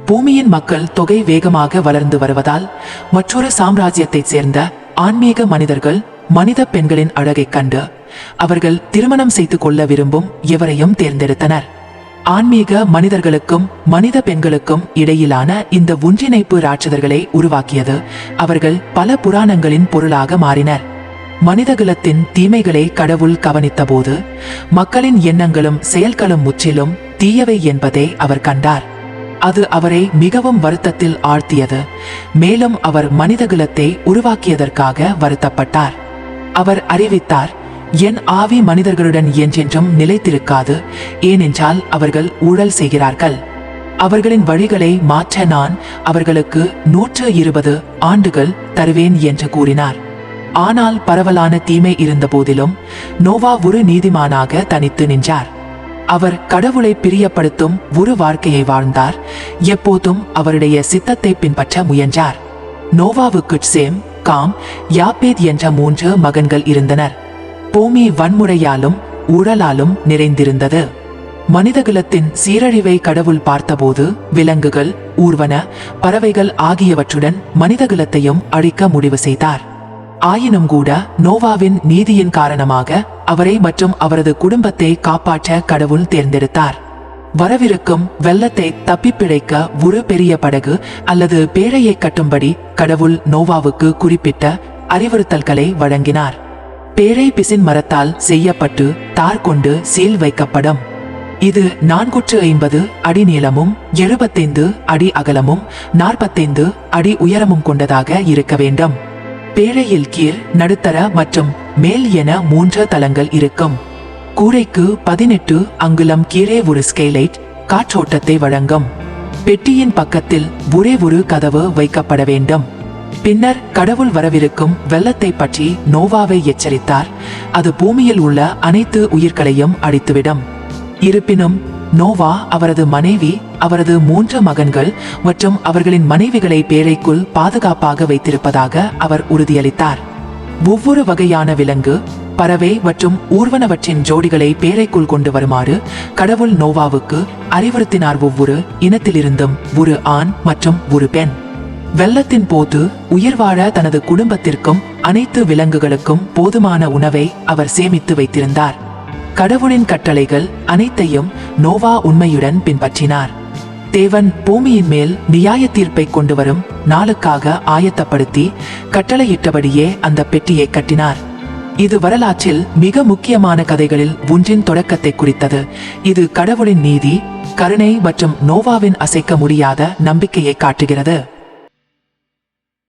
பூமியின் மக்கள் தொகை வேகமாக வளர்ந்து வருவதால் மற்றொரு சாம்ராஜ்யத்தைச் சேர்ந்த ஆன்மீக மனிதர்கள் மனித பெண்களின் அழகைக் கண்டு அவர்கள் திருமணம் செய்து கொள்ள விரும்பும் எவரையும் தேர்ந்தெடுத்தனர். ஆன்மீக மனிதர்களுக்கும் மனித பெண்களுக்கும் இடையிலான இந்த ஒன்றிணைப்பு ராட்சதர்களை உருவாக்கியது. அவர்கள் பல புராணங்களின் பொருளாக மாறினர். மனிதகுலத்தின் தீமைகளை கடவுள் கவனித்த போது மக்களின் எண்ணங்களும் செயல்களும் முற்றிலும் தீயவை என்பதை அவர் கண்டார். அது அவரை மிகவும் வருத்தத்தில் ஆழ்த்தியது. மேலும் அவர் மனிதகுலத்தை உருவாக்கியதற்காக வருத்தப்பட்டார். அவர் அறிவித்தார், என் ஆவி மனிதர்களுடன் என்றென்றும் நிலைத்திருக்காது, ஏனென்றால் அவர்கள் ஊழல் செய்கிறார்கள். அவர்களின் வழிகளை மாற்ற நான் அவர்களுக்கு 120 ஆண்டுகள் தருவேன் என்று கூறினார். ஆனால் பரவலான தீமை இருந்த போதிலும் நோவா ஒரு நீதிமானாக தனித்து நின்றார். அவர் கடவுளை பிரியப்படுத்தும் ஒரு வாழ்க்கையை வாழ்ந்தார். எப்போதும் அவருடைய சித்தத்தை பின்பற்ற முயன்றார். நோவாவுக்கு சேம், காம், யாப்பேத் என்ற 3 மகன்கள் இருந்தனர். பூமி வன்முறையாலும் ஊழலாலும் நிறைந்திருந்தது. மனிதகுலத்தின் சீரழிவை கடவுள் பார்த்தபோது விலங்குகள், ஊர்வன, பறவைகள் ஆகியவற்றுடன் மனிதகுலத்தையும் அழிக்க முடிவு செய்தார். ஆயினும் கூட நோவாவின் நீதியின் காரணமாக அவரை மற்றும் அவரது குடும்பத்தை காப்பாற்ற கடவுள் தேர்ந்தெடுத்தார். வரவிருக்கும் வெள்ளத்தை தப்பிப்பிழைக்க ஒரு பெரிய படகு அல்லது பேழையை கட்டும்படி கடவுள் நோவாவுக்கு குறிப்பிட்ட அறிவுறுத்தல்களை வழங்கினார். பேழை பிசின் மரத்தால் செய்யப்பட்டு தார் கொண்டு சீல் வைக்கப்படும். இது 450 அடி நீளமும் 75 அடி அகலமும் 45 அடி உயரமும் கொண்டதாக இருக்க வேண்டும். பேழையில் கீழ், நடுத்தர மற்றும் மேல் என 3 தளங்கள் இருக்கும். கூரைக்கு 18 அங்குலம் கீழே ஒரு ஸ்கைலைட் காற்றோட்டத்தை வழங்கும். பெட்டியின் பக்கத்தில் ஒரே ஒரு கதவு வைக்கப்பட வேண்டும். பின்னர் கடவுள் வரவிருக்கும் வெள்ளத்தை பற்றி நோவாவை எச்சரித்தார். அது பூமியில் உள்ள அனைத்து உயிர்களையும் அழித்துவிடும். இருப்பினும் நோவா, அவரது மனைவி, அவரது 3 மகன்கள் மற்றும் அவர்களின் மனைவிகளை பேழைக்குள் பாதுகாப்பாக வைத்திருப்பதாக அவர் உறுதியளித்தார். ஒவ்வொரு வகையான விலங்கு, பறவை மற்றும் ஊர்வனவற்றின் ஜோடிகளை பேழைக்குள் கொண்டு வருமாறு கடவுள் நோவாவுக்கு அறிவுறுத்தினார். ஒவ்வொரு இனத்திலிருந்தும் ஒரு ஆண் மற்றும் ஒரு பெண். வெள்ளத்தின் போது உயிர் வாழ தனது குடும்பத்திற்கும் அனைத்து விலங்குகளுக்கும் போதுமான உணவை அவர் சேமித்து வைத்திருந்தார். கடவுளின் கட்டளைகள் அனைத்தையும் நோவா உண்மையுடன் பின்பற்றினார். தேவன் பூமியின் மேல் நியாய தீர்ப்பை கொண்டு வரும் நாளுக்காக ஆயத்தப்படுத்தி கட்டளையிட்டபடியே அந்த பெட்டியை கட்டினார். இது வரலாற்றில் மிக முக்கியமான கதைகளில் ஒன்றின் தொடக்கத்தை குறித்தது. இது கடவுளின் நீதி, கருணை மற்றும் நோவாவின் அசைக்க முடியாத நம்பிக்கையை காட்டுகிறது.